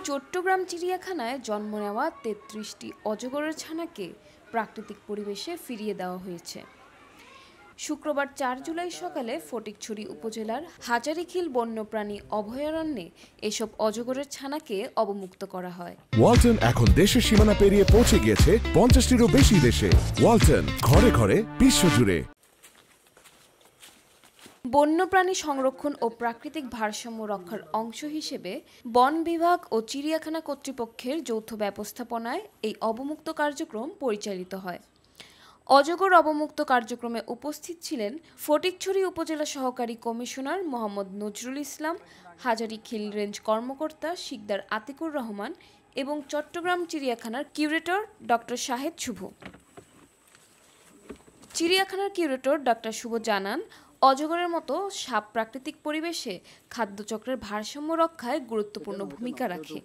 চট্টগ্রাম চিড়িয়াখানায় জন্ম নেওয়া ৩৩টি অজগরের ছানাকে প্রাকৃতিক পরিবেশে ফিরিয়ে দেওয়া হয়েছে। শুক্রবার ৪ জুলাই সকালে ফটিকছড়ি উপজেলার হাজারীখিল বন্যপ্রাণী অভয়ারণ্যে এসব অজগরের ছানাকে অবমুক্ত করা হয়। ওয়ালটন এখন দেশের সীমানা পেরিয়ে পৌঁছে গিয়েছে ৫০টিরও বেশি দেশে। ওয়ালটন, ঘরে ঘরে বিশ্বজুড়ে। বন্যপ্রাণী সংরক্ষণ ও প্রাকৃতিক ভারসাম্য রক্ষার অংশ হিসেবে বন বিভাগ ও চিড়িয়াখানা কর্তৃপক্ষের যৌথ ব্যবস্থাপনায় এই অবমুক্ত কার্যক্রম পরিচালিত হয়। অজগর অবমুক্ত কার্যক্রমে উপস্থিত ছিলেন ফটিকছড়ি উপজেলা সহকারী কমিশনার মোহাম্মদ নজরুল ইসলাম, হাজারীখিল রেঞ্জ কর্মকর্তা শিকদার আতিকুর রহমান এবং চট্টগ্রাম চিড়িয়াখানার কিউরেটর ডক্টর শাহেদ শুভ। চিড়িয়াখানার কিউরেটর ডক্টর শুভ জানান, অজগরের মতো সাপ প্রাকৃতিক পরিবেশে খাদ্যচক্রের ভারসাম্য রক্ষায় গুরুত্বপূর্ণ ভূমিকা রাখে।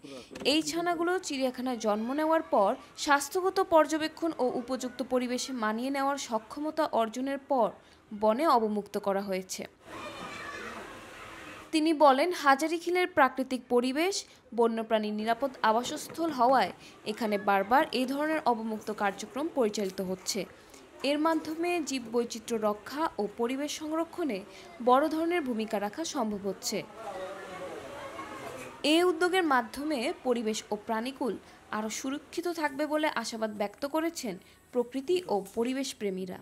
এই ছানাগুলো চিড়িয়াখানায় জন্ম নেওয়ার পর স্বাস্থ্যগত পর্যবেক্ষণ ও উপযুক্ত পরিবেশে মানিয়ে নেওয়ার সক্ষমতা অর্জনের পর বনে অবমুক্ত করা হয়েছে। তিনি বলেন, হাজারীখিলের প্রাকৃতিক পরিবেশ বন্যপ্রাণীর নিরাপদ আবাসস্থল হওয়ায় এখানে বারবার এই ধরনের অবমুক্ত কার্যক্রম পরিচালিত হচ্ছে। এর মাধ্যমে জীববৈচিত্র্য রক্ষা ও পরিবেশ সংরক্ষণে বড় ধরনের ভূমিকা রাখা সম্ভব হচ্ছে। এই উদ্যোগের মাধ্যমে পরিবেশ ও প্রাণীকুল আরও সুরক্ষিত থাকবে বলে আশাবাদ ব্যক্ত করেছেন প্রকৃতি ও পরিবেশ প্রেমীরা।